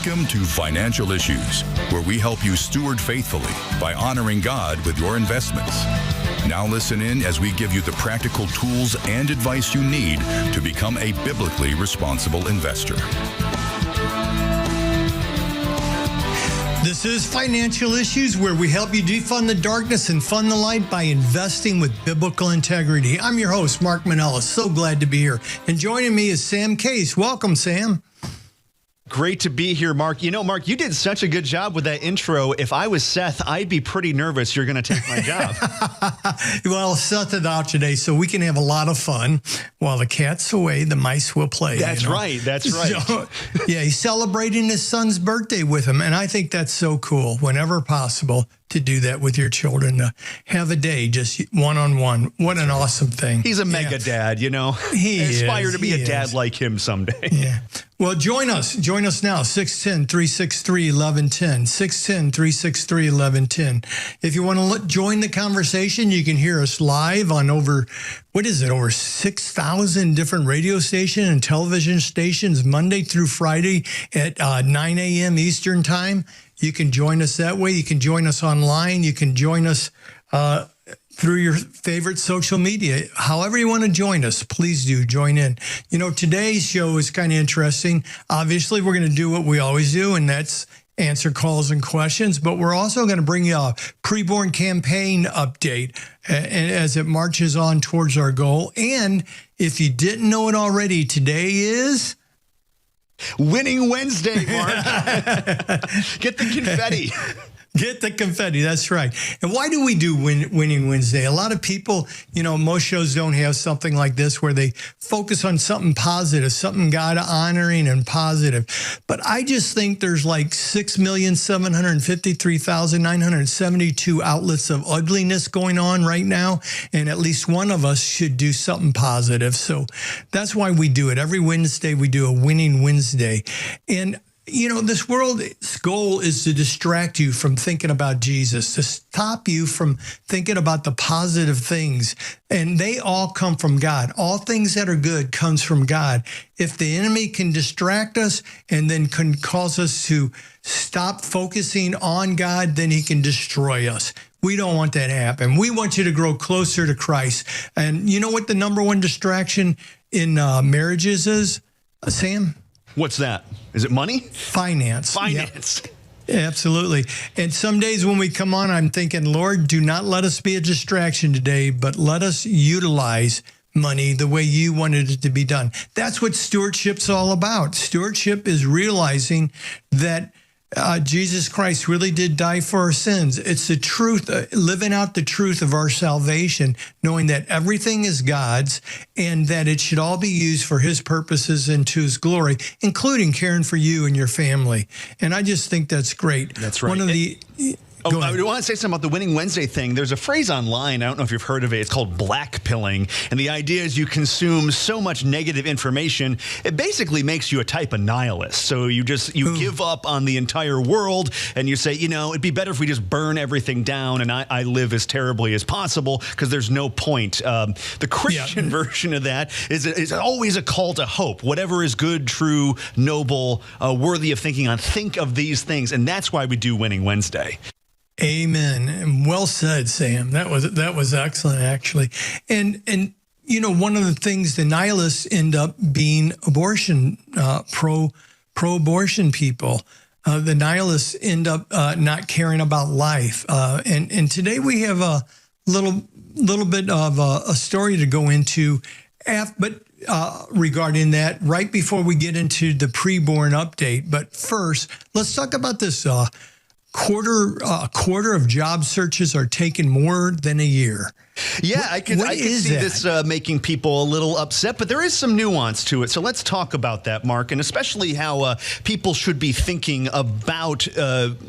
Welcome to Financial Issues, where we help you steward faithfully by honoring God with your investments. Now listen in as we give you the practical tools and advice you need to become a biblically responsible investor. This is Financial Issues, where we help you defund the darkness and fund the light by investing with biblical integrity. I'm your host, Mark Manella. So glad to be here. And joining me is Sam Case. Welcome, Sam. Great to be here, Mark. You know, Mark, you did such a good job with that intro. If I was Seth, I'd be pretty nervous you're going to take my job. Well, Seth is out today, so we can have a lot of fun. While the cat's away, the mice will play. That's right. That's right. So, yeah, he's celebrating his son's birthday with him, and I think that's so cool, whenever possible, to do that with your children, to have a day just one-on-one. What an awesome thing. He's a mega dad, you know. He aspire is, to be a dad like him someday. Yeah. Well, join us now, 610-363-1110, 610-363-1110. If you want to join the conversation, you can hear us live on over 6,000 different radio stations and television stations, Monday through Friday at 9 a.m. Eastern Time. You can join us that way. You can join us online. You can join us through your favorite social media. However you want to join us, please do join in. You know, today's show is kind of interesting. Obviously, we're going to do what we always do, and that's answer calls and questions. But we're also going to bring you a preborn campaign update as it marches on towards our goal. And if you didn't know it already, today is Winning Wednesday, Mark. Get the confetti. Get the confetti. That's right. And why do we do Winning Wednesday? A lot of people, you know, most shows don't have something like this where they focus on something positive, something God honoring and positive. But I just think there's like 6,753,972 outlets of ugliness going on right now. And at least one of us should do something positive. So that's why we do it. Every Wednesday, we do a Winning Wednesday. And you know, this world's goal is to distract you from thinking about Jesus, to stop you from thinking about the positive things. And they all come from God. All things that are good comes from God. If the enemy can distract us and then can cause us to stop focusing on God, then he can destroy us. We don't want that to happen. We want you to grow closer to Christ. And you know what the number one distraction in marriages is, Sam? What's that? Is it money? Finance. Finance. Yep. Absolutely. And some days when we come on, I'm thinking, Lord, do not let us be a distraction today, but let us utilize money the way you wanted it to be done. That's what stewardship's all about. Stewardship is realizing that Jesus Christ really did die for our sins. It's the truth, living out the truth of our salvation, knowing that everything is God's and that it should all be used for his purposes and to his glory, including caring for you and your family. And I just think that's great. That's right. One of the... I want to say something about the Winning Wednesday thing. There's a phrase online, I don't know if you've heard of it, it's called black pilling. And the idea is you consume so much negative information, it basically makes you a type of nihilist. So you give up on the entire world and you say, you know, it'd be better if we just burn everything down and I live as terribly as possible because there's no point. The Christian version of that is always a call to hope. Whatever is good, true, noble, worthy of thinking on, think of these things. And that's why we do Winning Wednesday. Amen. Well said, Sam. That was excellent, actually. And you know, one of the things the nihilists end up being abortion pro-abortion people. The nihilists end up not caring about life. And today we have a little bit of a story to go into, but regarding that right before we get into the preborn update. But first, let's talk about this. A quarter of job searches are taking more than a year. Yeah, I can see this making people a little upset, but there is some nuance to it. So let's talk about that, Mark, and especially how people should be thinking about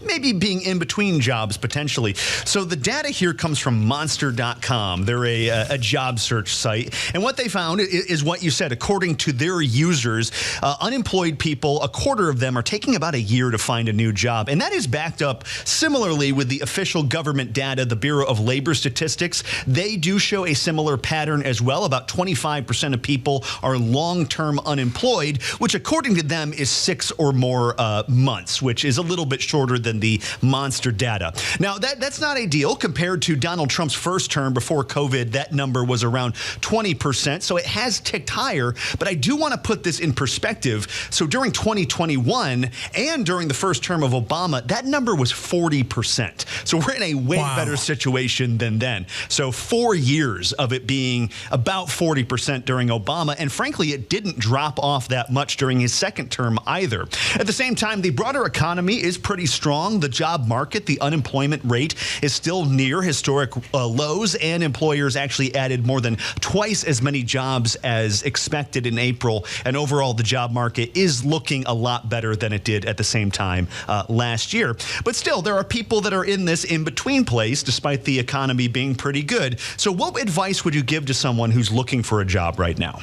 maybe being in between jobs potentially. So the data here comes from Monster.com. They're a job search site. And what they found is what you said. According to their users, unemployed people, a quarter of them are taking about a year to find a new job. And that is backed up similarly with the official government data, the Bureau of Labor Statistics. they do show a similar pattern as well. About 25% of people are long-term unemployed, which according to them is 6 or more months, which is a little bit shorter than the monster data. Now, that's not ideal compared to Donald Trump's first term before COVID. That number was around 20%, so it has ticked higher. But I do want to put this in perspective. So during 2021 and during the first term of Obama, that number was 40%. So we're in a way better situation than then. So 4 years of it being about 40% during Obama, and frankly, it didn't drop off that much during his second term either. At the same time, the broader economy is pretty strong. The job market, the unemployment rate is still near historic lows, and employers actually added more than twice as many jobs as expected in April. And overall, the job market is looking a lot better than it did at the same time last year. But still, there are people that are in this in-between place, despite the economy being pretty good. So what advice would you give to someone who's looking for a job right now?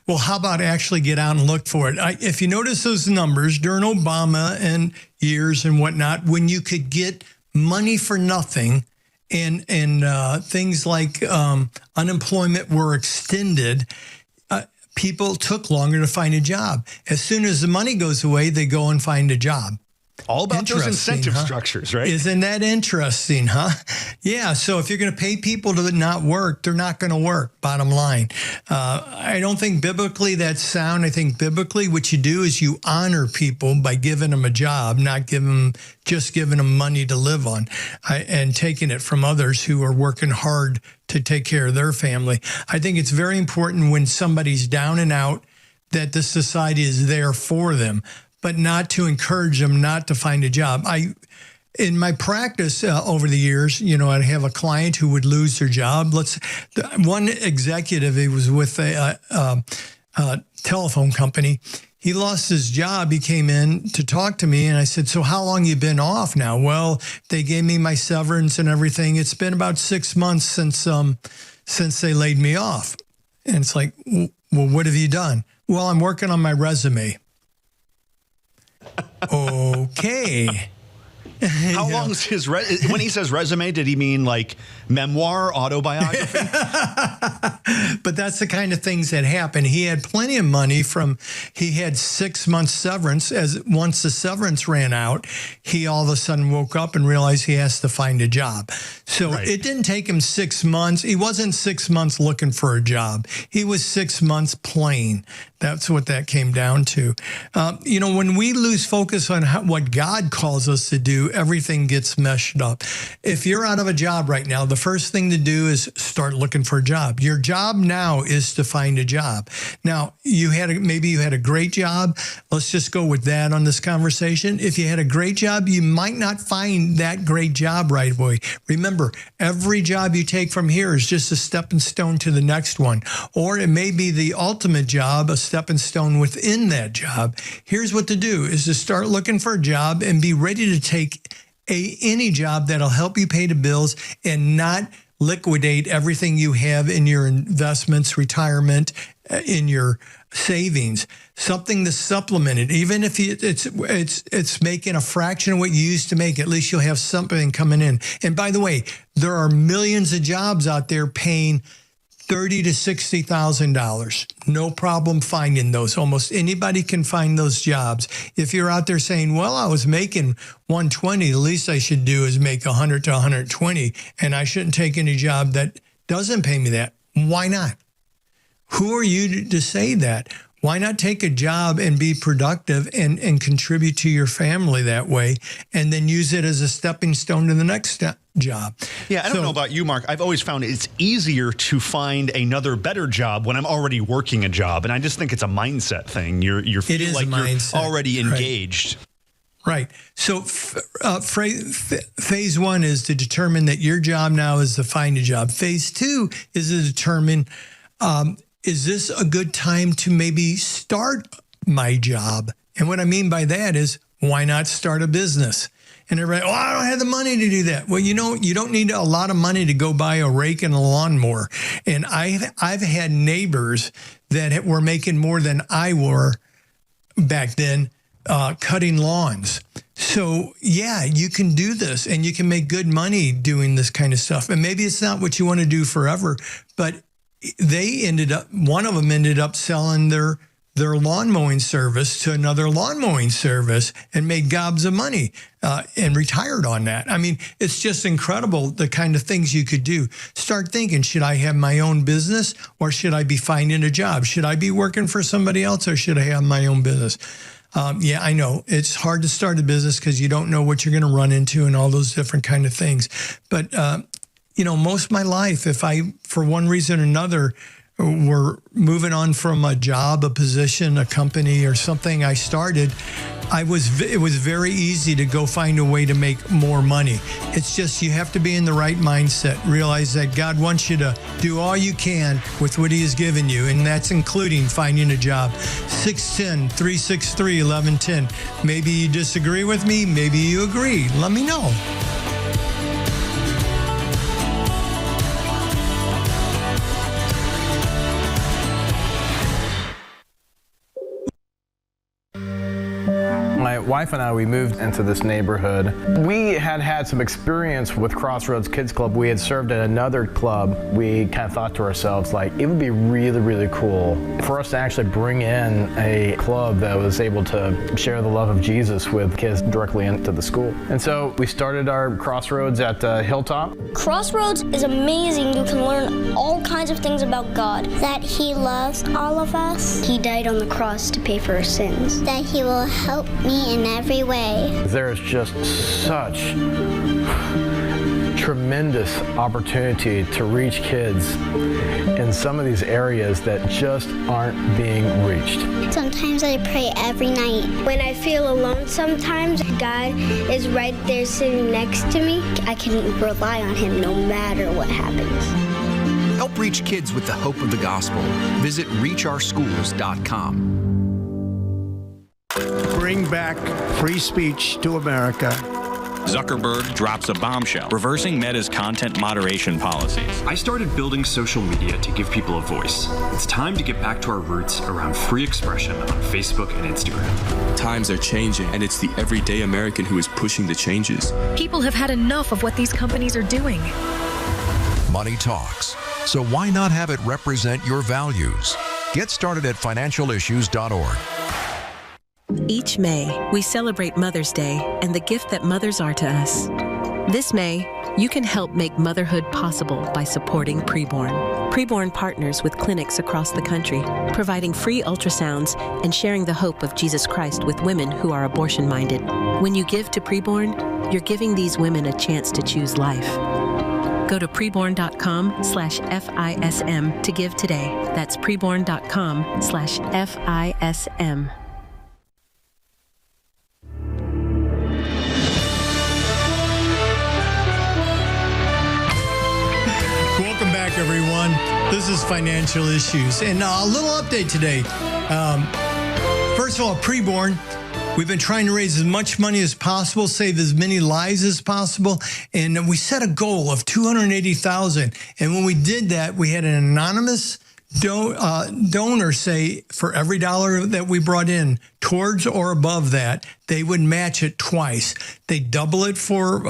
Well, how about actually get out and look for it? If you notice those numbers during Obama and years and whatnot, when you could get money for nothing and things like unemployment were extended, people took longer to find a job. As soon as the money goes away, they go and find a job. All about those incentive structures, right? Isn't that interesting, huh? Yeah, so if you're going to pay people to not work, they're not going to work, bottom line. I don't think biblically that's sound. I think biblically what you do is you honor people by giving them a job, not just giving them money to live on, and taking it from others who are working hard to take care of their family. I think it's very important when somebody's down and out that the society is there for them, but not to encourage them not to find a job. In my practice over the years, I'd have a client who would lose their job. One executive, he was with a telephone company. He lost his job. He came in to talk to me, and I said, "So how long you been off now?" "Well, they gave me my severance and everything. It's been about 6 months since they laid me off." And it's like, "Well, what have you done?" "Well, I'm working on my resume." Okay. How long is his when he says resume, did he mean like memoir, autobiography? But that's the kind of things that happen. He had plenty of money he had 6 months severance. Once the severance ran out, he all of a sudden woke up and realized he has to find a job. So It didn't take him 6 months. He wasn't 6 months looking for a job. He was 6 months playing. That's what that came down to. When we lose focus on what God calls us to do, everything gets meshed up. If you're out of a job right now, the first thing to do is start looking for a job. Your job now is to find a job. Now, maybe you had a great job. Let's just go with that on this conversation. If you had a great job, you might not find that great job right away. Remember, every job you take from here is just a stepping stone to the next one. Or it may be the ultimate job, a stepping stone within that job. Here's what to do is to start looking for a job and be ready to take any job that'll help you pay the bills and not liquidate everything you have in your investments, retirement, in your savings. Something to supplement it. Even if it's making a fraction of what you used to make, at least you'll have something coming in. And by the way, there are millions of jobs out there paying $30,000 to $60,000. No problem finding those. Almost anybody can find those jobs. If you're out there saying, "Well, I was making 120, the least I should do is make 100 to 120, and I shouldn't take any job that doesn't pay me that," why not? Who are you to say that? Why not take a job and be productive and contribute to your family that way, and then use it as a stepping stone to the next job? Yeah, I don't know about you, Mark. I've always found it's easier to find another better job when I'm already working a job, and I just think it's a mindset thing. You feel like you're already engaged. Right. So phase one is to determine that your job now is to find a job. Phase two is to determine, is this a good time to maybe start my job? And what I mean by that is, why not start a business? And everybody, I don't have the money to do that. Well, you don't need a lot of money to go buy a rake and a lawnmower. And I've had neighbors that were making more than I were back then, cutting lawns. So yeah, you can do this and you can make good money doing this kind of stuff. And maybe it's not what you want to do forever, but one of them ended up selling their lawn mowing service to another lawn mowing service and made gobs of money and retired on that. I mean, it's just incredible the kind of things you could do. Start thinking, should I have my own business or should I be finding a job? Should I be working for somebody else or should I have my own business? Yeah, I know it's hard to start a business because you don't know what you're going to run into and all those different kind of things. But, most of my life, if I, for one reason or another, were moving on from a job, a position, a company or something I started, it was very easy to go find a way to make more money. It's just you have to be in the right mindset, realize that God wants you to do all you can with what he has given you, and that's including finding a job. 610-363-1110. Maybe you disagree with me, maybe you agree. Let me know. My wife and I, we moved into this neighborhood. We had some experience with Crossroads Kids Club. We had served at another club. We kind of thought to ourselves, like, it would be really, really cool for us to actually bring in a club that was able to share the love of Jesus with kids directly into the school. And so we started our Crossroads at Hilltop. Crossroads is amazing. You can learn all kinds of things about God. That he loves all of us. He died on the cross to pay for our sins. That he will help me in every way. There is just such tremendous opportunity to reach kids in some of these areas that just aren't being reached. Sometimes I pray every night. When I feel alone sometimes, God is right there sitting next to me. I can rely on him no matter what happens. Help reach kids with the hope of the gospel. Visit reachOurschools.com. Bring back free speech to America. Zuckerberg drops a bombshell, reversing Meta's content moderation policies. I started building social media to give people a voice. It's time to get back to our roots around free expression on Facebook and Instagram. Times are changing, and it's the everyday American who is pushing the changes. People have had enough of what these companies are doing. Money talks, so why not have it represent your values? Get started at financialissues.org. Each May, we celebrate Mother's Day and the gift that mothers are to us. This May, you can help make motherhood possible by supporting Preborn. Preborn partners with clinics across the country, providing free ultrasounds and sharing the hope of Jesus Christ with women who are abortion-minded. When you give to Preborn, you're giving these women a chance to choose life. Go to preborn.com/FISM to give today. That's preborn.com/FISM. Welcome back, everyone. This is Financial Issues. And a little update today. First of all, Preborn. We've been trying to raise as much money as possible, save as many lives as possible, and we set a goal of $280,000. And when we did that, we had an anonymous donor say for every dollar that we brought in towards or above that, they would match it twice. They double it for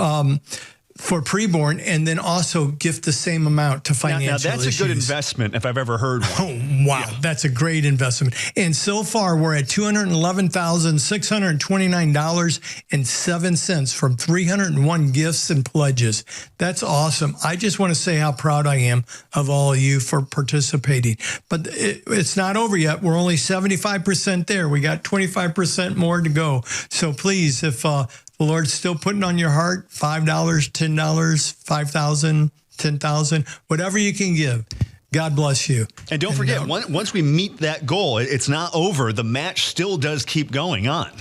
Preborn, and then also gift the same amount to Financial Now that's Issues. a good investment if I've ever heard one. Oh, wow. Yeah. That's a great investment. And so far, we're at $211,629.07 from 301 gifts and pledges. That's awesome. I just want to say how proud I am of all of you for participating. But it's not over yet. We're only 75% there. We got 25% more to go. So please, if the Lord's still putting on your heart, $5, $10, $5,000, $10,000, whatever you can give. God bless you. And don't forget, once we meet that goal, it's not over. The match still does keep going on.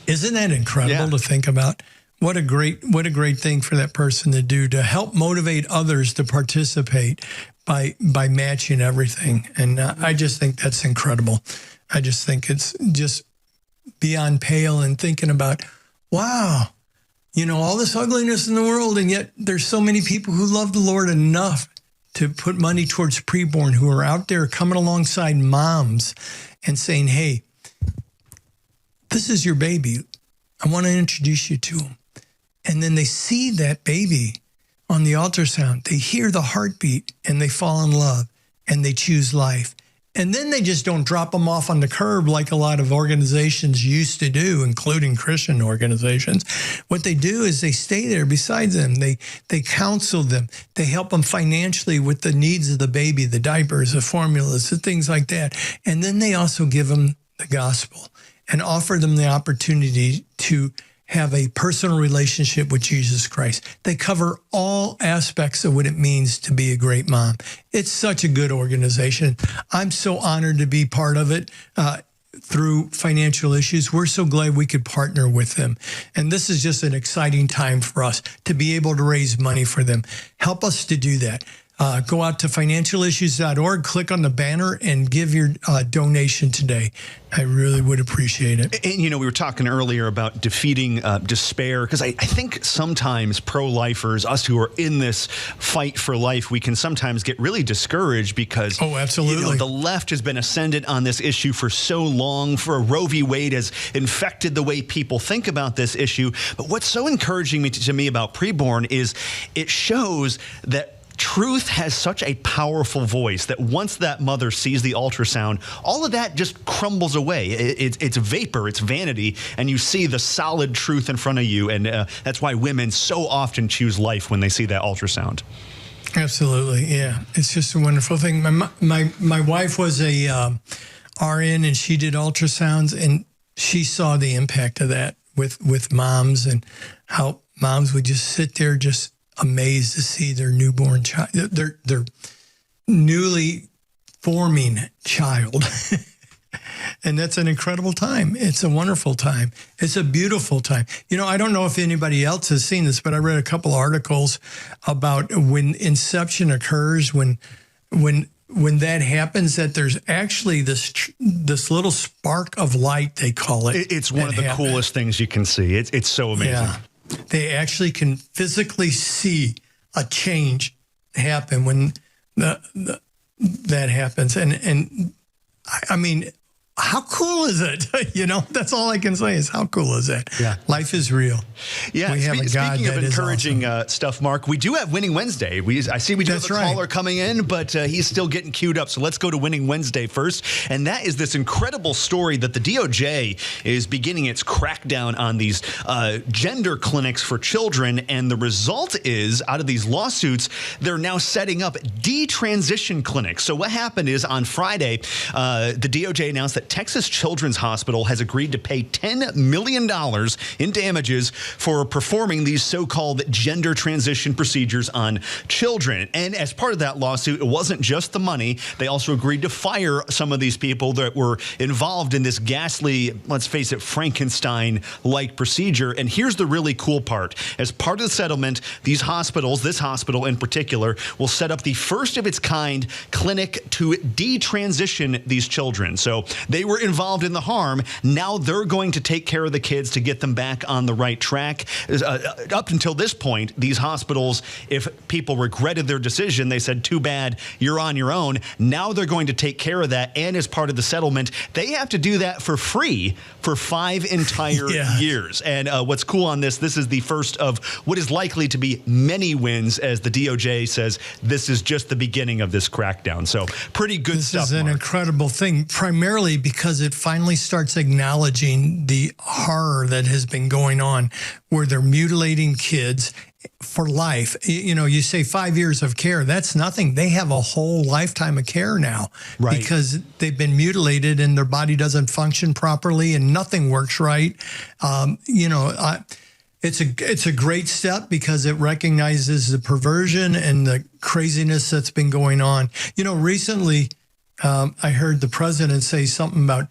Isn't that incredible to think about? What a great thing for that person to do, to help motivate others to participate by matching everything. And I just think that's incredible. I just think it's just beyond pale, and thinking about, wow, all this ugliness in the world, and yet there's so many people who love the Lord enough to put money towards Preborn, who are out there coming alongside moms and saying, hey, this is your baby. I want to introduce you to them. And then they see that baby on the ultrasound. They hear the heartbeat and they fall in love and they choose life. And then they just don't drop them off on the curb like a lot of organizations used to do, including Christian organizations. What they do is they stay there beside them. They counsel them. They help them financially with the needs of the baby, the diapers, the formulas, the things like that. And then they also give them the gospel and offer them the opportunity to have a personal relationship with Jesus Christ. They cover all aspects of what it means to be a great mom. It's such a good organization. I'm so honored to be part of it through Financial Issues. We're so glad we could partner with them. And this is just an exciting time for us to be able to raise money for them. Help us to do that. Go out to financialissues.org, click on the banner, and give your donation today. I really would appreciate it. And, we were talking earlier about defeating despair, because I think sometimes pro-lifers, us who are in this fight for life, we can sometimes get really discouraged because absolutely. The left has been ascendant on this issue for so long. For Roe v. Wade has infected the way people think about this issue. But what's so encouraging to me about preborn is it shows that truth has such a powerful voice that once that mother sees the ultrasound, all of that just crumbles away. It's vapor, it's vanity, and you see the solid truth in front of you. And that's why women so often choose life when they see that ultrasound. Absolutely, yeah. It's just a wonderful thing. My wife was a RN, and she did ultrasounds, and she saw the impact of that with moms, and how moms would just sit there just amazed to see their newborn child, their newly forming child. And that's an incredible time. It's a wonderful time. It's a beautiful time. I don't know if anybody else has seen this, but I read a couple articles about when inception occurs, when that happens, that there's actually this little spark of light, they call it. It's one of the coolest things you can see. It's so amazing. Yeah. They actually can physically see a change happen when that happens. And I mean, how cool is it? That's all I can say is how cool is it? Yeah. Life is real. Yeah. We have a God speaking of that is encouraging awesome. Stuff, Mark, we do have Winning Wednesday. I see we do have a caller coming in, but he's still getting queued up. So let's go to Winning Wednesday first. And that is this incredible story that the DOJ is beginning its crackdown on these gender clinics for children. And the result is, out of these lawsuits, they're now setting up detransition clinics. So what happened is on Friday, the DOJ announced that Texas Children's Hospital has agreed to pay $10 million in damages for performing these so-called gender transition procedures on children. And as part of that lawsuit, it wasn't just the money. They also agreed to fire some of these people that were involved in this ghastly, let's face it, Frankenstein-like procedure. And here's the really cool part. As part of the settlement, these hospitals, this hospital in particular, will set up the first of its kind clinic to detransition these children. So they were involved in the harm. Now they're going to take care of the kids to get them back on the right track. Up until this point, these hospitals, if people regretted their decision, they said, too bad, you're on your own. Now they're going to take care of that. And as part of the settlement, they have to do that for free for 5 entire years. And what's cool on this is the first of what is likely to be many wins, as the DOJ says this is just the beginning of this crackdown. So pretty good stuff. This is an incredible thing, primarily because it finally starts acknowledging the horror that has been going on, where they're mutilating kids for life. You say 5 years of care. That's nothing. They have a whole lifetime of care now, right? Because they've been mutilated and their body doesn't function properly and nothing works right. It's a great step because it recognizes the perversion and the craziness that's been going on. Recently, I heard the president say something about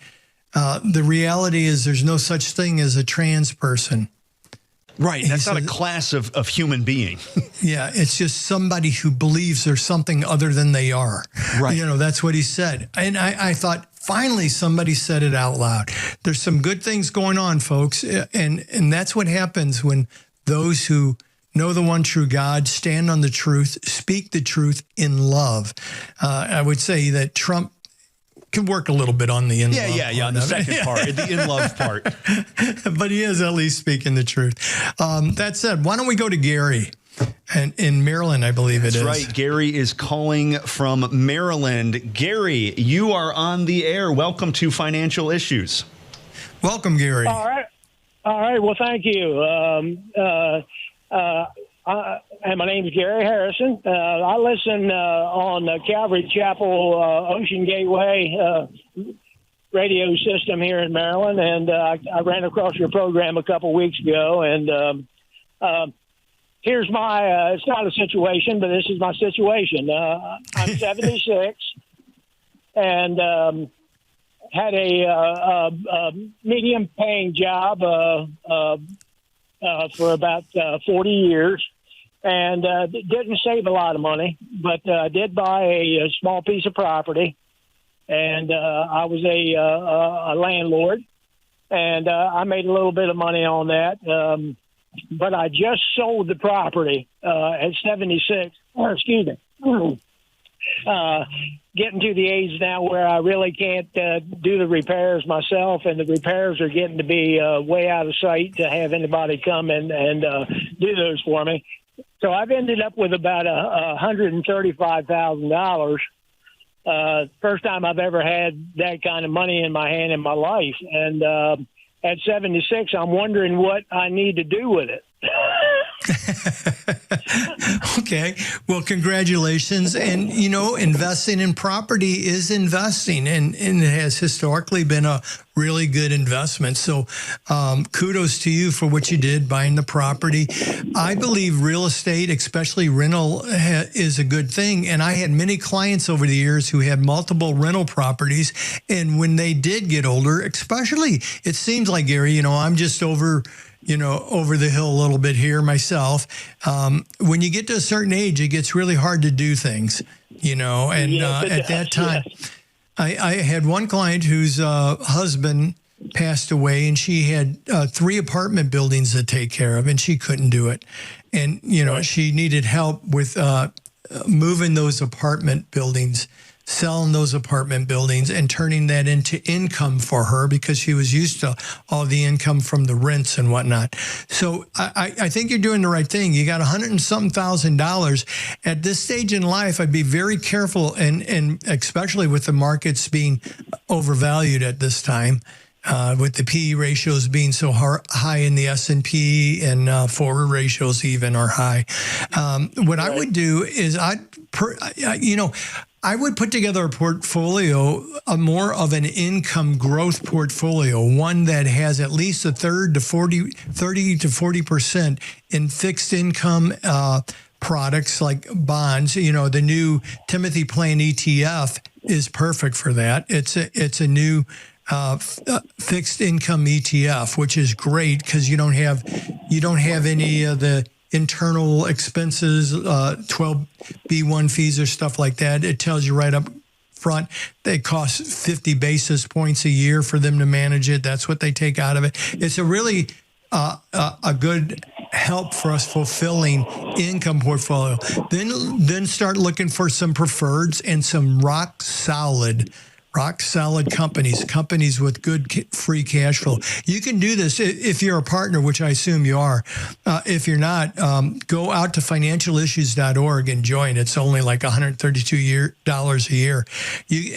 the reality is there's no such thing as a trans person. Right. That's not a class of human being. Yeah. It's just somebody who believes there's something other than they are. Right. That's what he said. And I thought, finally, somebody said it out loud. There's some good things going on, folks. And that's what happens when those who know the one true God, stand on the truth, speak the truth in love. I would say that Trump can work a little bit on the in-love. Yeah, on the second part, the in-love part. But he is at least speaking the truth. That said, why don't we go to Gary? And in Maryland, I believe it is. That's right. Gary is calling from Maryland. Gary, you are on the air. Welcome to Financial Issues. Welcome, Gary. All right. Well, thank you. And my name is Gary Harrison. I listen on the Calvary Chapel Ocean Gateway radio system here in Maryland, and I ran across your program a couple weeks ago, and here's my, it's not a situation, but this is my situation. I'm 76 and had a medium paying job for about 40 years and didn't save a lot of money, but did buy a small piece of property. And I was a landlord, and I made a little bit of money on that. But I just sold the property at 76. Excuse me. Getting to the age now where I really can't do the repairs myself, and the repairs are getting to be way out of sight to have anybody come and do those for me. So I've ended up with about $135,000. First time I've ever had that kind of money in my hand in my life. And at 76, I'm wondering what I need to do with it. Okay. Well, congratulations. And, you know, investing in property is investing, and it has historically been a really good investment. So kudos to you for what you did, buying the property. I believe real estate, especially rental, is a good thing. And I had many clients over the years who had multiple rental properties. And when they did get older, especially, it seems like, Gary, you know, I'm just over the hill a little bit here myself. When you get to a certain age, it gets really hard to do things, you know, and at that time, I had one client whose husband passed away, and she had 3 apartment buildings to take care of, and she couldn't do it. And, you know, she needed help with moving those apartment buildings, selling those apartment buildings and turning that into income for her, because she was used to all the income from the rents and whatnot. So I think you're doing the right thing. You got $100,000. At this stage in life, I'd be very careful, and especially with the markets being overvalued at this time, with the PE ratios being so high in the S&P, and forward ratios even are high. What I would do is I would put together a portfolio, more of an income growth portfolio, one that has at least 30 to 40% in fixed income products like bonds. You know, the new Timothy Plan ETF is perfect for that. It's a new fixed income ETF, which is great because you don't have any of the internal expenses, 12B1 fees or stuff like that. It tells you right up front they cost 50 basis points a year for them to manage it. That's what they take out of it. It's a really a good help for us fulfilling income portfolio. Then start looking for some preferreds and some rock solid companies with good free cash flow. You can do this if you're a partner, which I assume you are. If you're not, go out to financialissues.org and join. It's only like $132 a year.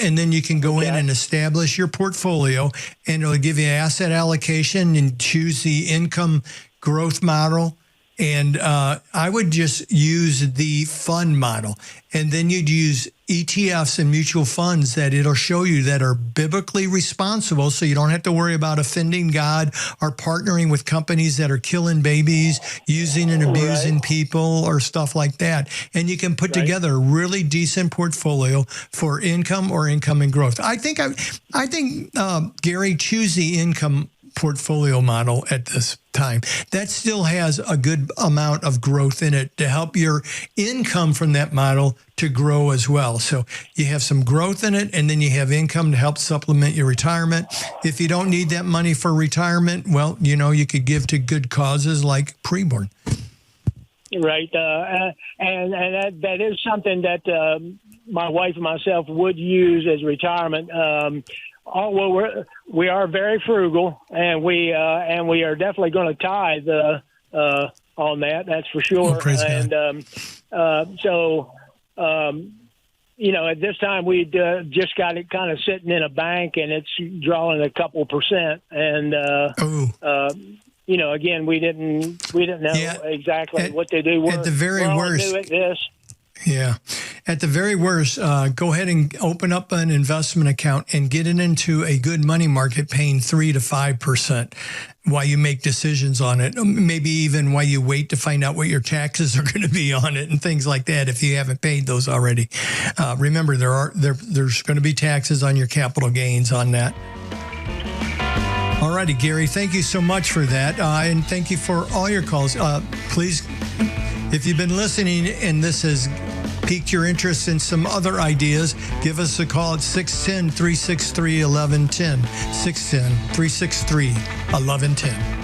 And then you can go in and establish your portfolio, and it'll give you asset allocation and choose the income growth model. And I would just use the fund model. And then you'd use ETFs and mutual funds that it'll show you that are biblically responsible, so you don't have to worry about offending God or partnering with companies that are killing babies, using and abusing people or stuff like that. And you can put together a really decent portfolio for income or income and growth. I think Gary, choose the income portfolio model at this time. That still has a good amount of growth in it to help your income from that model to grow as well. So you have some growth in it, and then you have income to help supplement your retirement. If you don't need that money for retirement, well, you know, you could give to good causes like preborn. Right. And that is something that my wife and myself would use as retirement. We are very frugal, and we are definitely going to tithe on that. That's for sure. At this time we just got it kind of sitting in a bank, and it's drawing a couple percent. And again, we didn't know exactly what they do. At the very worst, at the very worst, go ahead and open up an investment account and get it into a good money market, paying 3 to 5% while you make decisions on it. Maybe even while you wait to find out what your taxes are going to be on it and things like that, if you haven't paid those already. Remember, there's going to be taxes on your capital gains on that. All righty, Gary, thank you so much for that. And thank you for all your calls. Please, if you've been listening and this has piqued your interest in some other ideas, give us a call at 610-363-1110. 610-363-1110.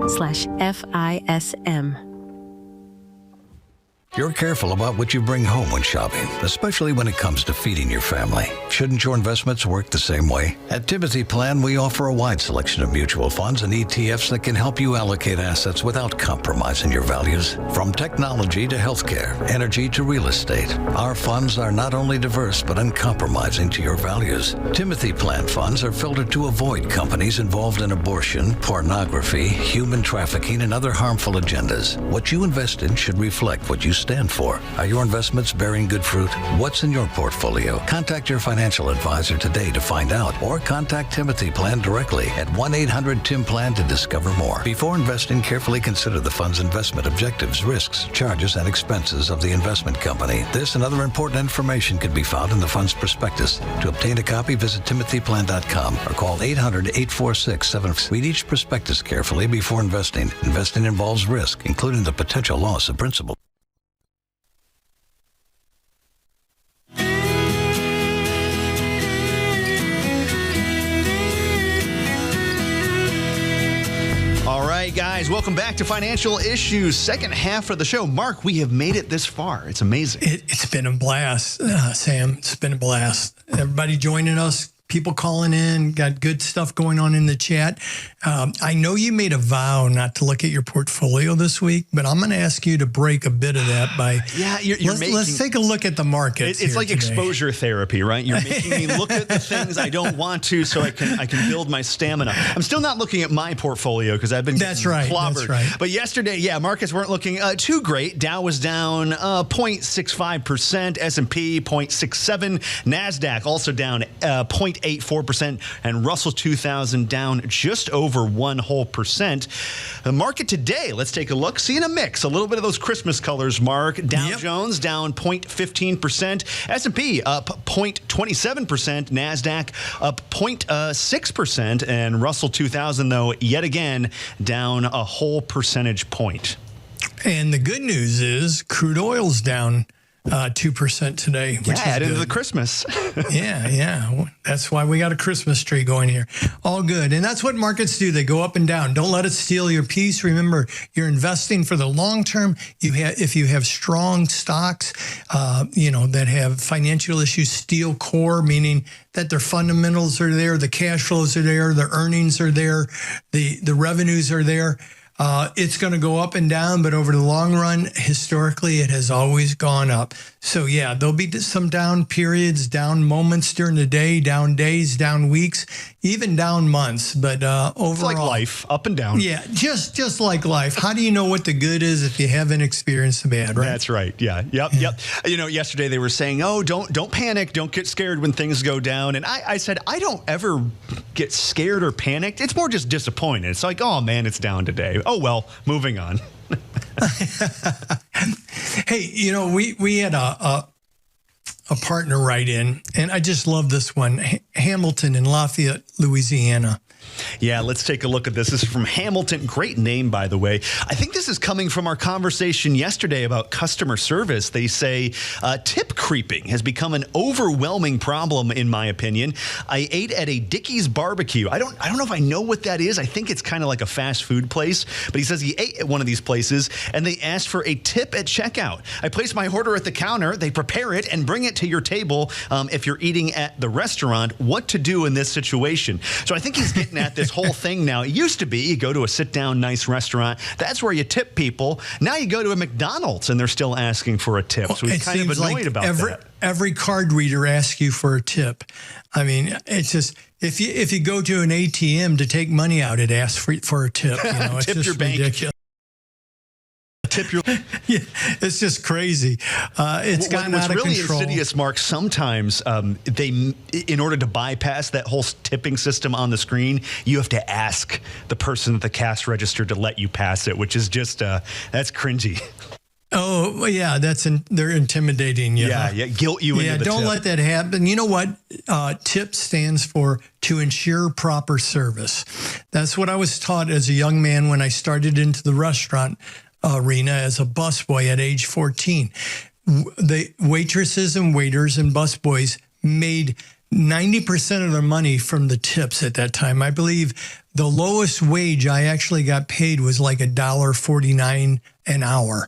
/FISM. You're careful about what you bring home when shopping, especially when it comes to feeding your family. Shouldn't your investments work the same way? At Timothy Plan, we offer a wide selection of mutual funds and ETFs that can help you allocate assets without compromising your values. From technology to healthcare, energy to real estate, our funds are not only diverse but uncompromising to your values. Timothy Plan funds are filtered to avoid companies involved in abortion, pornography, human trafficking, and other harmful agendas. What you invest in should reflect what you stand for. Are your investments bearing good fruit? What's in your portfolio? Contact your financial advisor today to find out, or contact Timothy Plan directly at 1-800-TIM-PLAN to discover more. Before investing, carefully consider the fund's investment objectives, risks, charges, and expenses of the investment company. This and other important information can be found in the fund's prospectus. To obtain a copy, visit timothyplan.com or call 800-846-7. Read each prospectus carefully before investing. Investing involves risk, including the potential loss of principal. Guys, welcome back to Financial Issues, second half of the show. Mark, we have made it this far. It's amazing. It's been a blast, Sam. It's been a blast. Everybody joining us, people calling in, got good stuff going on in the chat. I know you made a vow not to look at your portfolio this week, but I'm going to ask you to break a bit of that by let's take a look at the markets. It's like exposure therapy, right? You're making me look at the things I don't want to, so I can build my stamina. I'm still not looking at my portfolio because I've been clobbered. That's right. But yesterday, markets weren't looking too great. Dow was down 0.65%, S&P 0.67%, NASDAQ also down 0.84%, and Russell 2000 down just over 0.1%. The market today, let's take a look. Seeing a mix, a little bit of those Christmas colors, Mark. Dow Jones down 0.15%, S&P up 0.27%, NASDAQ up 0.6%, and Russell 2000, though, yet again, down a whole percentage point. And the good news is crude oil's down 2% today, which is added good. to the Christmas. Yeah. That's why we got a Christmas tree going here. All good. And that's what markets do. They go up and down. Don't let it steal your peace. Remember, you're investing for the long term. If you have strong stocks, that have financial issues, steel core, meaning that their fundamentals are there, the cash flows are there, the earnings are there, the revenues are there. It's going to go up and down, but over the long run, historically, it has always gone up. So, there'll be some down periods, down moments during the day, down days, down weeks, even down months. But overall, it's like life, up and down. Yeah, just like life. How do you know what the good is if you haven't experienced the bad, right? That's right. Yeah. Yep. Yesterday they were saying, don't panic, don't get scared when things go down. And I said, I don't ever get scared or panicked. It's more just disappointed. It's like, oh man, it's down today. Oh well, moving on. Hey, we had a partner write in, and I just love this one. Hamilton in Lafayette, Louisiana. Yeah, let's take a look at this. This is from Hamilton. Great name, by the way. I think this is coming from our conversation yesterday about customer service. They say tip creeping has become an overwhelming problem, in my opinion. I ate at a Dickey's barbecue. I don't know if I know what that is. I think it's kind of like a fast food place. But he says he ate at one of these places, and they asked for a tip at checkout. I place my order at the counter. They prepare it and bring it to your table. If you're eating at the restaurant, what to do in this situation? So I think he's getting at this whole thing now. It used to be you go to a sit-down, nice restaurant. That's where you tip people. Now you go to a McDonald's and they're still asking for a tip. So he's kind of annoyed about that. Every card reader asks you for a tip. I mean, it's just if you go to an ATM to take money out, it asks for a tip. It's tip just your bank. ridiculous. Yeah, it's just crazy. It's gotten out of really control. Insidious, Mark, sometimes they, in order to bypass that whole tipping system on the screen, you have to ask the person at the cash register to let you pass it, which is just, that's cringy. Oh, yeah, they're intimidating you. Yeah, guilt you into the don't tip. let that happen. You know what? TIP stands for to ensure proper service. That's what I was taught as a young man when I started into the restaurant arena as a busboy at age 14. The waitresses and waiters and busboys made 90% of their money from the tips at that time. I believe the lowest wage I actually got paid was like $1.49 an hour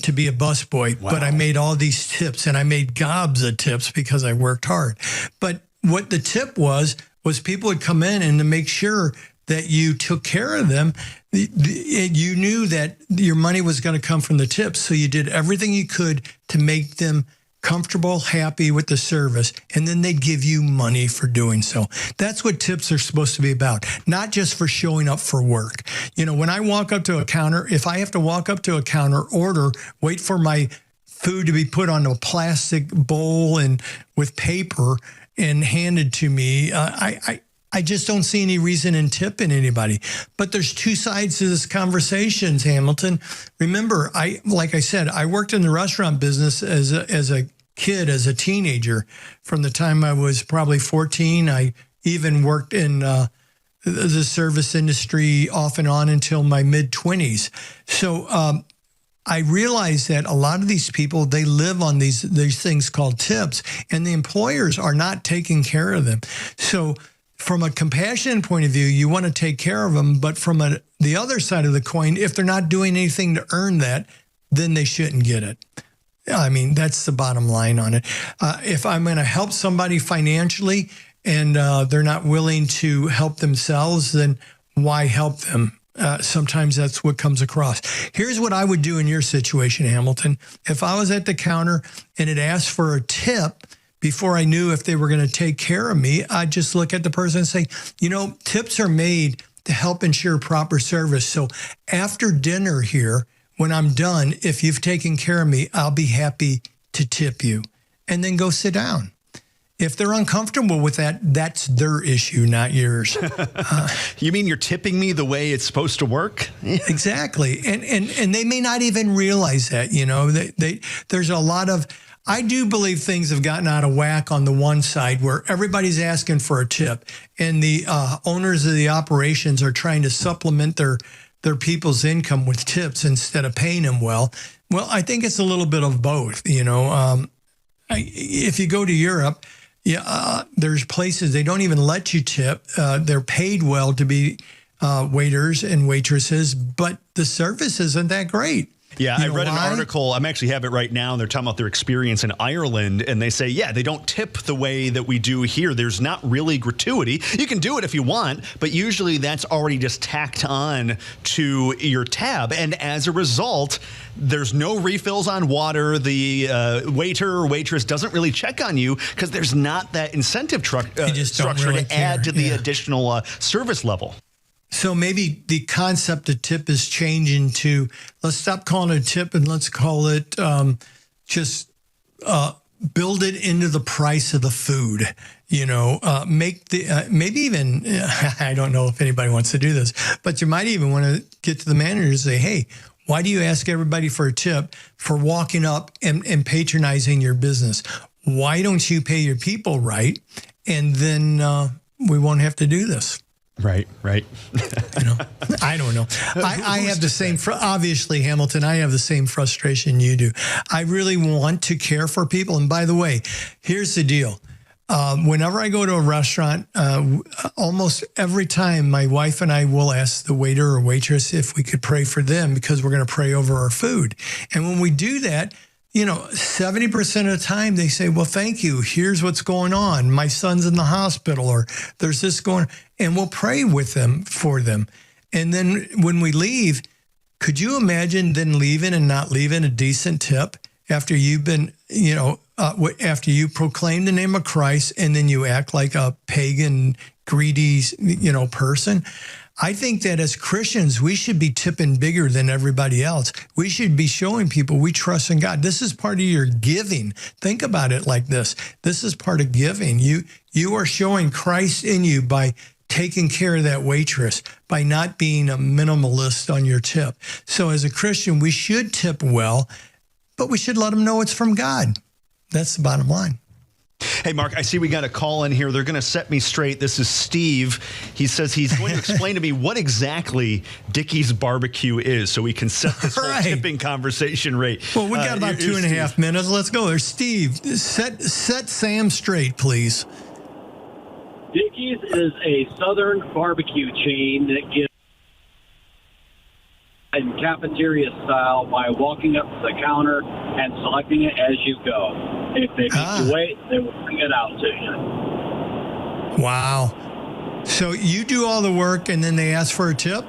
to be a busboy. Wow. But I made all these tips, and I made gobs of tips because I worked hard. But what the tip was people would come in and to make sure that you took care of them, you knew that your money was going to come from the tips. So you did everything you could to make them comfortable, happy with the service, and then they'd give you money for doing so. That's what tips are supposed to be about, not just for showing up for work. When I walk up to a counter, if I have to walk up to a counter, order, wait for my food to be put on a plastic bowl and with paper and handed to me, I just don't see any reason in tipping anybody. But there's two sides to this conversation, Hamilton. Remember, like I said, I worked in the restaurant business as a kid, as a teenager. From the time I was probably 14, I even worked in the service industry off and on until my mid-20s. So I realized that a lot of these people, they live on these things called tips, and the employers are not taking care of them. So from a compassion point of view, you want to take care of them. But from the other side of the coin, if they're not doing anything to earn that, then they shouldn't get it. I mean, that's the bottom line on it. If I'm going to help somebody financially and they're not willing to help themselves, then why help them? Sometimes that's what comes across. Here's what I would do in your situation, Hamilton. If I was at the counter and it asked for a tip before I knew if they were going to take care of me, I'd just look at the person and say, tips are made to help ensure proper service. So after dinner here, when I'm done, if you've taken care of me, I'll be happy to tip you. And then go sit down. If they're uncomfortable with that, that's their issue, not yours. You mean you're tipping me the way it's supposed to work? Exactly. And they may not even realize that, there's a lot of, I do believe things have gotten out of whack on the one side where everybody's asking for a tip and the owners of the operations are trying to supplement their people's income with tips instead of paying them well. Well, I think it's a little bit of both, if you go to Europe, there's places they don't even let you tip. They're paid well to be waiters and waitresses, but the service isn't that great. Yeah, I read an article. I actually have it right now. And they're talking about their experience in Ireland. And they say, they don't tip the way that we do here. There's not really gratuity. You can do it if you want, but usually that's already just tacked on to your tab. And as a result, there's no refills on water. The waiter or waitress doesn't really check on you because there's not that incentive structure to add to the additional service level. So maybe the concept of tip is changing to, let's stop calling it a tip and let's call it just build it into the price of the food. Make the maybe even, I don't know if anybody wants to do this, but you might even want to get to the manager and say, hey, why do you ask everybody for a tip for walking up and patronizing your business? Why don't you pay your people right? And then we won't have to do this. Right. I don't know. I have the same, obviously, Hamilton, I have the same frustration you do. I really want to care for people. And by the way, here's the deal. Whenever I go to a restaurant, almost every time my wife and I will ask the waiter or waitress if we could pray for them because we're going to pray over our food. And when we do that, 70% of the time they say, well, thank you. Here's what's going on. My son's in the hospital or there's this going on. And we'll pray with them for them. And then when we leave, could you imagine then leaving and not leaving a decent tip after you've been, after you proclaim the name of Christ and then you act like a pagan, greedy, person? I think that as Christians, we should be tipping bigger than everybody else. We should be showing people we trust in God. This is part of your giving. Think about it like this. This is part of giving. You are showing Christ in you by taking care of that waitress, by not being a minimalist on your tip. So as a Christian, we should tip well, but we should let them know it's from God. That's the bottom line. Hey, Mark, I see we got a call in here. They're going to set me straight. This is Steve. He says he's going to explain to me what exactly Dickey's barbecue is so we can set this whole tipping conversation rate. Well, we got about 2.5 minutes. Let's go there. Steve, set Sam straight, please. Dickey's is a southern barbecue chain that gives in cafeteria style by walking up to the counter and selecting it as you go. If they make you wait, they will bring it out to you. Wow. So you do all the work and then they ask for a tip?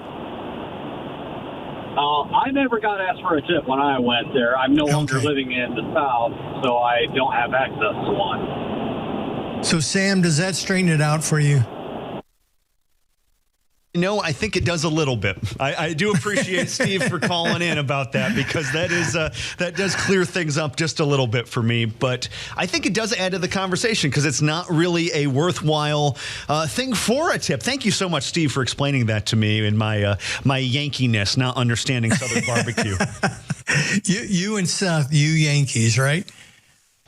I never got asked for a tip when I went there. I'm no longer living in the South, so I don't have access to one. So, Sam, does that straighten it out for you? No, I think it does a little bit. I do appreciate Steve for calling in about that because that does clear things up just a little bit for me. But I think it does add to the conversation because it's not really a worthwhile thing for a tip. Thank you so much, Steve, for explaining that to me in my Yankiness, not understanding Southern barbecue. You and Seth, you Yankees, right?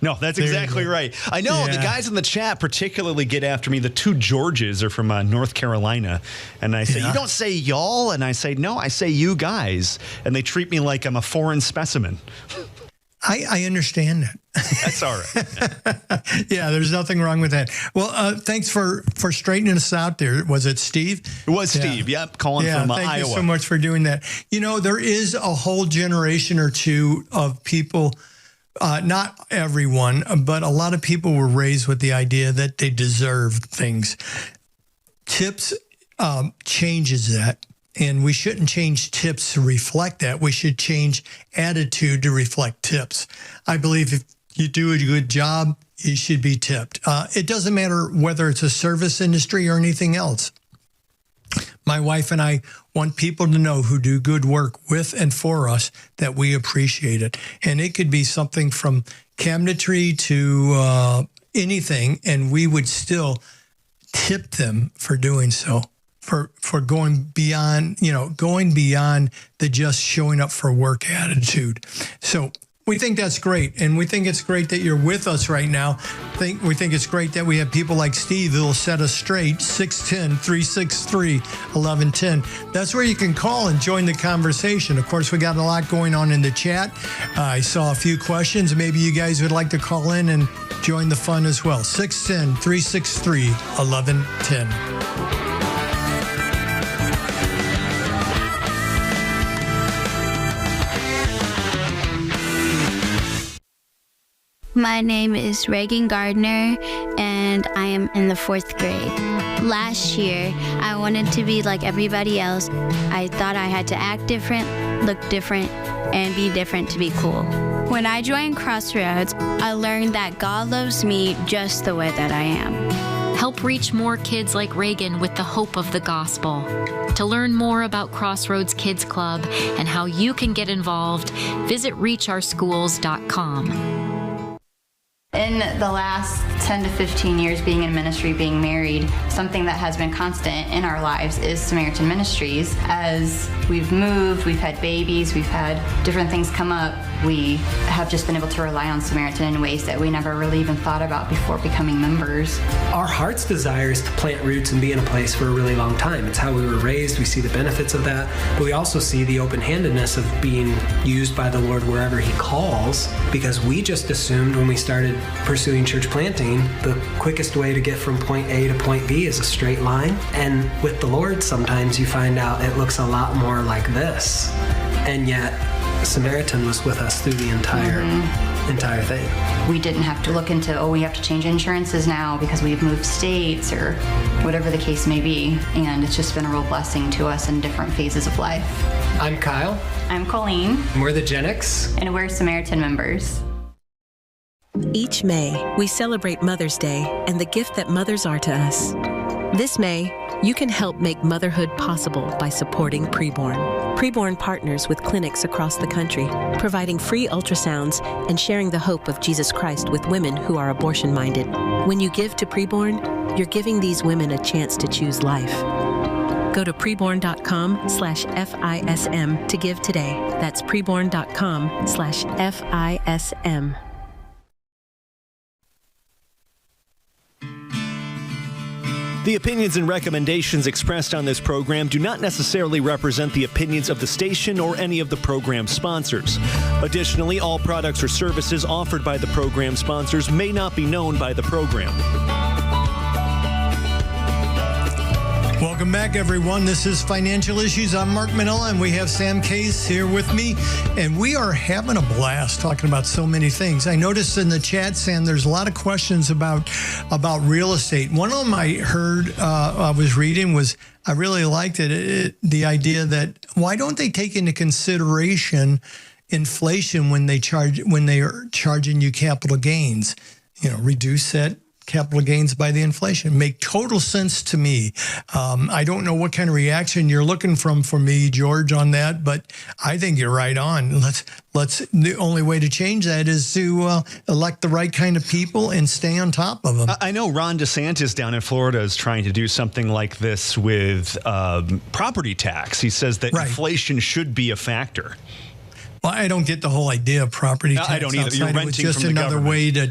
No, that's exactly right. I know the guys in the chat particularly get after me. The two Georges are from North Carolina. And I say, you don't say y'all? And I say, no, I say you guys. And they treat me like I'm a foreign specimen. I understand that. That's all right. Yeah, there's nothing wrong with that. Well, thanks for straightening us out there. Was it Steve? It was Steve, yep, calling from Iowa. Thank you so much for doing that. There is a whole generation or two of people not everyone, but a lot of people were raised with the idea that they deserve things. Tips changes that. And we shouldn't change tips to reflect that. We should change attitude to reflect tips. I believe if you do a good job, you should be tipped. It doesn't matter whether it's a service industry or anything else. My wife and I want people to know who do good work with and for us that we appreciate it. And it could be something from cabinetry to anything, and we would still tip them for doing so. For going beyond, going beyond the just showing up for work attitude. So we think that's great. And we think it's great that you're with us right now. We think it's great that we have people like Steve who will set us straight, 610-363-1110. That's where you can call and join the conversation. Of course, we got a lot going on in the chat. I saw a few questions. Maybe you guys would like to call in and join the fun as well. 610-363-1110. My name is Reagan Gardner, and I am in the 4th grade. Last year, I wanted to be like everybody else. I thought I had to act different, look different, and be different to be cool. When I joined Crossroads, I learned that God loves me just the way that I am. Help reach more kids like Reagan with the hope of the gospel. To learn more about Crossroads Kids Club and how you can get involved, visit reachOurschools.com. In the last 10 to 15 years being in ministry, being married, something that has been constant in our lives is Samaritan Ministries. As we've moved, we've had babies, we've had different things come up, we have just been able to rely on Samaritan in ways that we never really even thought about before becoming members. Our heart's desire is to plant roots and be in a place for a really long time. It's how we were raised. We see the benefits of that, but we also see the open-handedness of being used by the Lord wherever He calls, because we just assumed when we started pursuing church planting, the quickest way to get from point A to point B is a straight line. And with the Lord, sometimes you find out it looks a lot more like this. And yet, Samaritan was with us through the entire thing. We didn't have to look into, we have to change insurances now because we've moved states or whatever the case may be. And it's just been a real blessing to us in different phases of life. I'm Kyle. I'm Colleen. And we're the Gen X. And we're Samaritan members. Each May, we celebrate Mother's Day and the gift that mothers are to us. This May, you can help make motherhood possible by supporting Preborn. Preborn partners with clinics across the country, providing free ultrasounds and sharing the hope of Jesus Christ with women who are abortion-minded. When you give to Preborn, you're giving these women a chance to choose life. Go to preborn.com/FISM to give today. That's preborn.com/FISM. The opinions and recommendations expressed on this program do not necessarily represent the opinions of the station or any of the program sponsors. Additionally, all products or services offered by the program sponsors may not be known by the program. Welcome back, everyone. This is Financial Issues. I'm Mark Manella, and we have Sam Case here with me, and we are having a blast talking about so many things. I noticed in the chat, Sam, there's a lot of questions about real estate. One of them I heard, I was reading, was I really liked it, the idea that why don't they take into consideration inflation when they are charging you capital gains? Reduce that capital gains by the inflation. Make total sense to me. I don't know what kind of reaction you're looking from me, George, on that, but I think you're right on. The only way to change that is to elect the right kind of people and stay on top of them. I know Ron DeSantis down in Florida is trying to do something like this with property tax. He says that inflation should be a factor. Well, I don't get the whole idea of property tax. I don't either. You're renting just from the another government. way to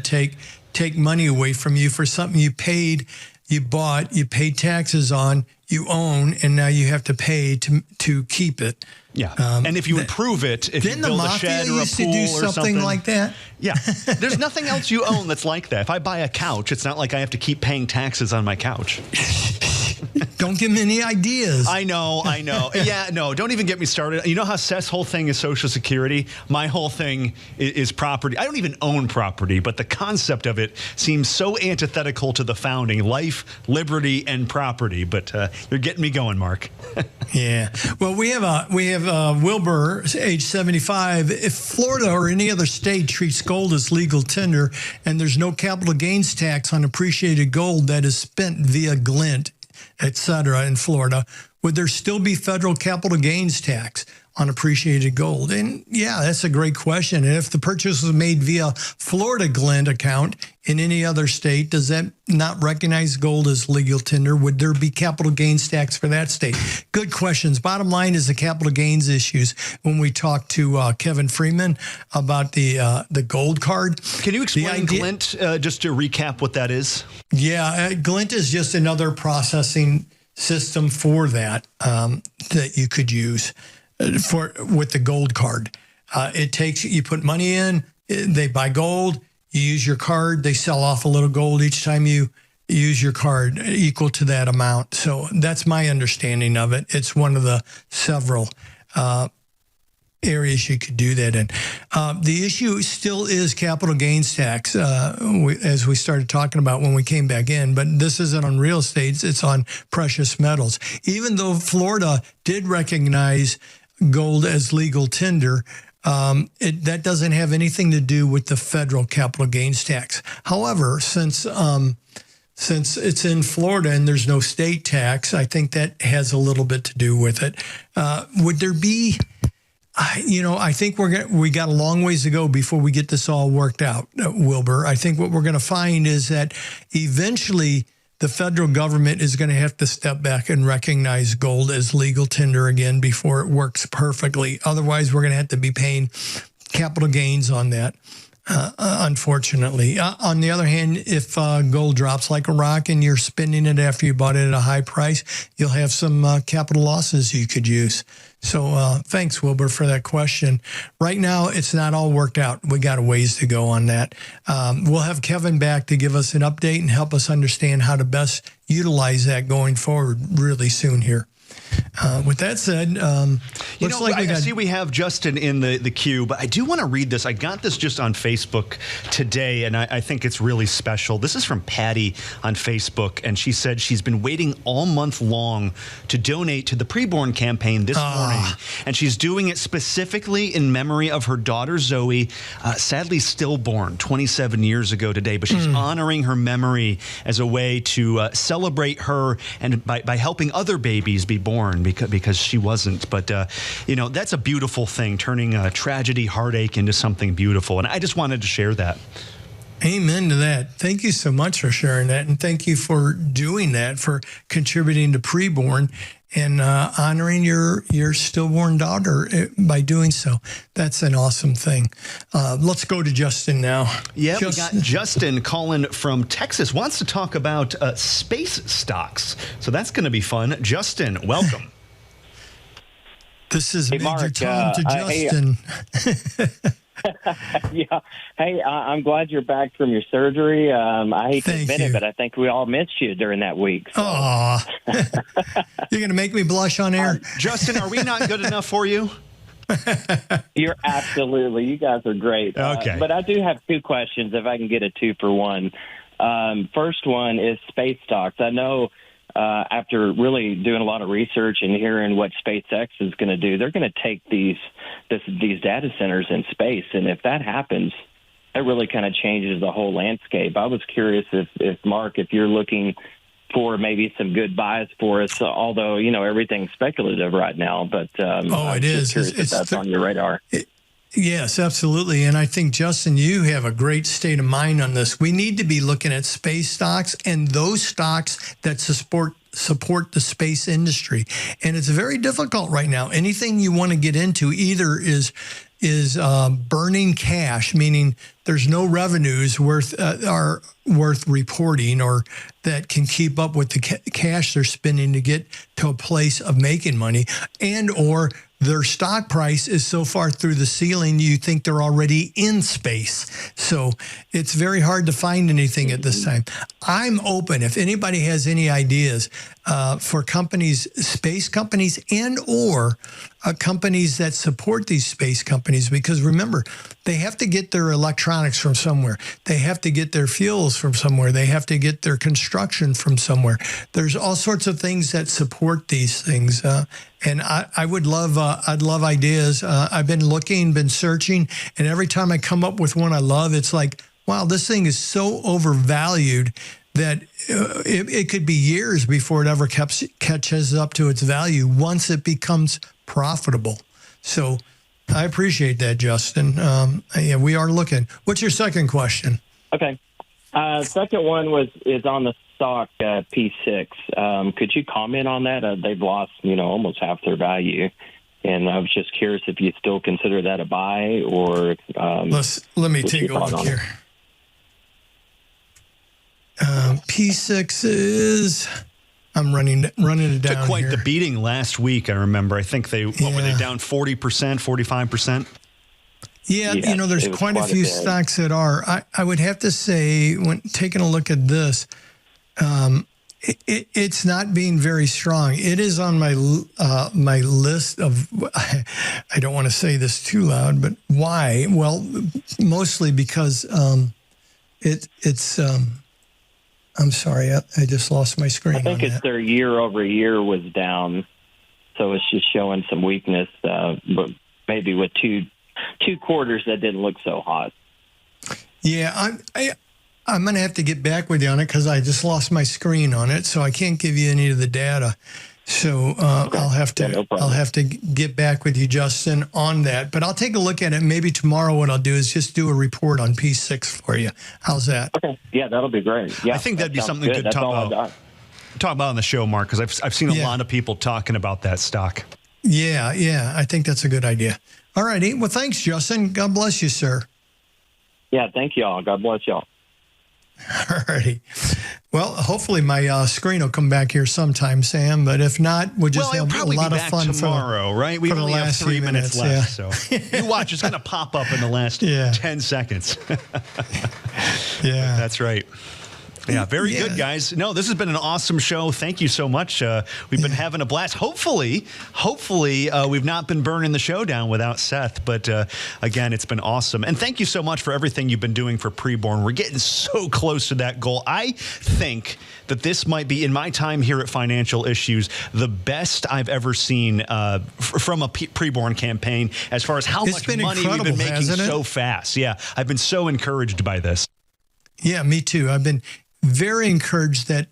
take money away from you for something you paid, you bought, you paid taxes on, you own, and now you have to pay to keep it. Yeah, and if you improve it, if you build a shed or a pool or something like that. Yeah, there's nothing else you own that's like that. If I buy a couch, it's not like I have to keep paying taxes on my couch. Don't give me any ideas. I know. Yeah, no, don't even get me started. You know how Seth's whole thing is Social Security? My whole thing is property. I don't even own property, but the concept of it seems so antithetical to the founding: life, liberty, and property. But you're getting me going, Mark. Yeah. Well, we have Wilbur, age 75. If Florida or any other state treats gold as legal tender and there's no capital gains tax on appreciated gold that is spent via Glint, etc., in Florida, would there still be federal capital gains tax on appreciated gold? And yeah, that's a great question. And if the purchase was made via Florida Glint account in any other state, does that not recognize gold as legal tender? Would there be capital gains tax for that state? Good questions. Bottom line is the capital gains issues. When we talked to Kevin Freeman about the gold card. Can you explain Glint, just to recap what that is? Yeah, Glint is just another processing system for that that you could use with the gold card. You put money in, they buy gold, you use your card, they sell off a little gold each time you use your card equal to that amount. So that's my understanding of it. It's one of the several areas you could do that in. The issue still is capital gains tax, as we started talking about when we came back in, but this isn't on real estate, it's on precious metals. Even though Florida did recognize gold as legal tender, that doesn't have anything to do with the federal capital gains tax. However, since it's in Florida and there's no state tax, I think that has a little bit to do with it. Would there be... I think we got a long ways to go before we get this all worked out, Wilbur. I think what we're going to find is that eventually the federal government is going to have to step back and recognize gold as legal tender again before it works perfectly. Otherwise, we're going to have to be paying capital gains on that, unfortunately. On the other hand, if gold drops like a rock and you're spending it after you bought it at a high price, you'll have some capital losses you could use. So thanks, Wilbur, for that question. Right now, it's not all worked out. We got a ways to go on that. We'll have Kevin back to give us an update and help us understand how to best utilize that going forward really soon here. With that said, looks like I see we have Justin in the queue, but I do want to read this. I got this just on Facebook today, and I think it's really special. This is from Patty on Facebook, and she said she's been waiting all month long to donate to the preborn campaign this morning, and she's doing it specifically in memory of her daughter Zoe, sadly stillborn 27 years ago today, but she's honoring her memory as a way to celebrate her and by helping other babies be born because she wasn't. But, that's a beautiful thing, turning a tragedy, heartache into something beautiful. And I just wanted to share that. Amen to that. Thank you so much for sharing that. And thank you for doing that, for contributing to preborn and honoring your stillborn daughter by doing so. That's an awesome thing. Let's go to Justin now. Yeah, we got Justin calling from Texas, wants to talk about space stocks. So that's going to be fun. Justin, welcome. This is Major Tom to Justin. Yeah. Hey, I'm glad you're back from your surgery. I hate to admit it, but I think we all missed you during that week. So. Aw. You're going to make me blush on air? Justin, are we not good enough for you? You're absolutely. You guys are great. Okay. But I do have two questions, if I can get a 2-for-1. First one is space stocks. I know after really doing a lot of research and hearing what SpaceX is going to do, they're going to take these data centers in space. And if that happens, that really kind of changes the whole landscape. I was curious if Mark, if you're looking for maybe some good buys for us, although, everything's speculative right now. But it is. If that's on your radar. Yes, absolutely. And I think, Justin, you have a great state of mind on this. We need to be looking at space stocks and those stocks that support the space industry. And it's very difficult right now. Anything you want to get into either is burning cash, meaning there's no revenues are worth reporting or that can keep up with the cash they're spending to get to a place of making money, and or their stock price is so far through the ceiling, you think they're already in space. So it's very hard to find anything at this time. I'm open. If anybody has any ideas for companies, space companies, and or companies that support these space companies, because remember, they have to get their electronics from somewhere. They have to get their fuels from somewhere. They have to get their construction from somewhere. There's all sorts of things that support these things. And I would love, I'd love ideas. I've been looking, been searching, and every time I come up with one I love, it's like, wow, this thing is so overvalued that it could be years before it ever catches up to its value once it becomes profitable. So I appreciate that, Justin. Yeah, we are looking. What's your second question? Okay. Second one is on the stock P6. Could you comment on that? They've lost, almost half their value. And I was just curious if you still consider that a buy or... let me take a look here. P6 is... I'm running it down. Took quite here. the beating last week, I remember. I think were they down 40%, 45%? Yeah, there's quite a few stocks that are. I would have to say, when taking a look at this, it's not being very strong. It is on my my list of, I don't want to say this too loud, but why? Well, mostly because it's... I'm sorry, I just lost my screen. I think it's their year over year was down, so it's just showing some weakness. But maybe with two quarters that didn't look so hot. Yeah, I'm going to have to get back with you on it because I just lost my screen on it, so I can't give you any of the data. So I'll have to get back with you, Justin, on that. But I'll take a look at it. Maybe tomorrow what I'll do is just do a report on P6 for you. How's that? Okay. Yeah, that'll be great. Yeah, I think that'd be something good to talk about on the show, Mark, because I've seen a lot of people talking about that stock. Yeah. I think that's a good idea. All righty. Well, thanks, Justin. God bless you, sir. Yeah, thank you all. God bless y'all. All righty. Well, hopefully my screen will come back here sometime, Sam. But if not, we'll just have a lot of fun tomorrow, right? We only have 3 minutes left, so you watch. It's going to pop up in the last 10 seconds. Yeah, that's right. Yeah, very good, guys. No, this has been an awesome show. Thank you so much. We've been having a blast. Hopefully, we've not been burning the show down without Seth. But again, it's been awesome. And thank you so much for everything you've been doing for Preborn. We're getting so close to that goal. I think that this might be, in my time here at Financial Issues, the best I've ever seen from a Preborn campaign as far as how much money we've been making so fast. Yeah, I've been so encouraged by this. Yeah, me too. I've been very encouraged that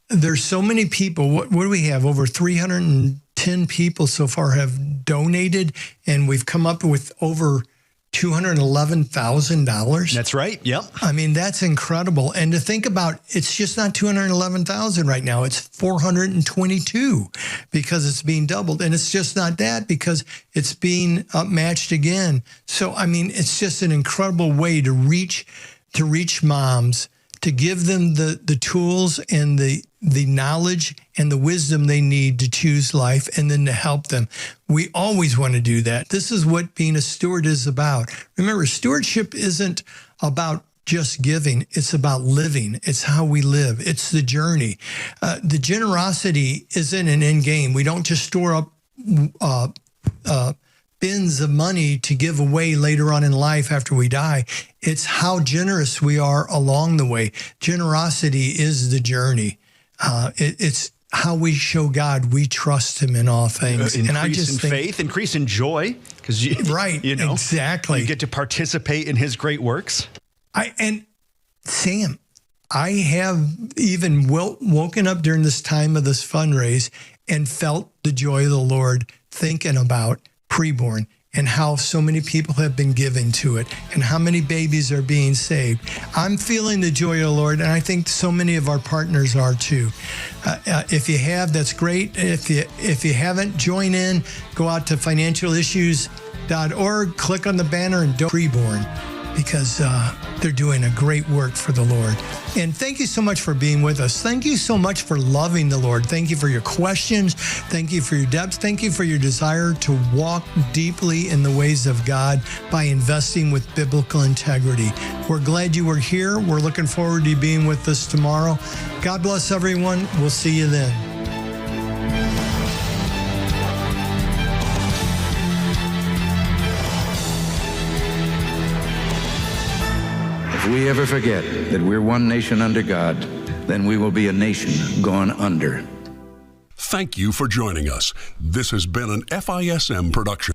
there's so many people. What do we have? Over 310 people so far have donated, and we've come up with over $211,000. That's right. Yep. I mean, that's incredible. And to think about, it's just not 211,000 right now. It's 422 because it's being doubled. And it's just not that because it's being matched again. So, I mean, it's just an incredible way to reach moms, to give them the tools and the knowledge and the wisdom they need to choose life, and then to help them. We always want to do that. This is what being a steward is about. Remember, stewardship isn't about just giving. It's about living. It's how we live. It's the journey. The generosity isn't an end game. We don't just store up bins of money to give away later on in life after we die. It's how generous we are along the way. Generosity is the journey. It's how we show God we trust Him in all things. Increase and I just in faith, increase in joy, because exactly, you get to participate in His great works. Sam, I have even woken up during this time of this fundraise and felt the joy of the Lord, thinking about Preborn and how so many people have been giving to it and how many babies are being saved. I'm feeling the joy of the Lord, and I think so many of our partners are too. If you have, that's great. If you haven't, join in. Go out to Financial Issues preborn.org. Click on the banner and don't preborn, because they're doing a great work for the Lord. And thank you so much for being with us. Thank you so much for loving the Lord. Thank you for your questions. Thank you for your depth. Thank you for your desire to walk deeply in the ways of God by investing with biblical integrity. We're glad you were here. We're looking forward to you being with us tomorrow. God bless everyone. We'll see you then. If we ever forget that we're one nation under God, then we will be a nation gone under. Thank you for joining us. This has been an FISM production.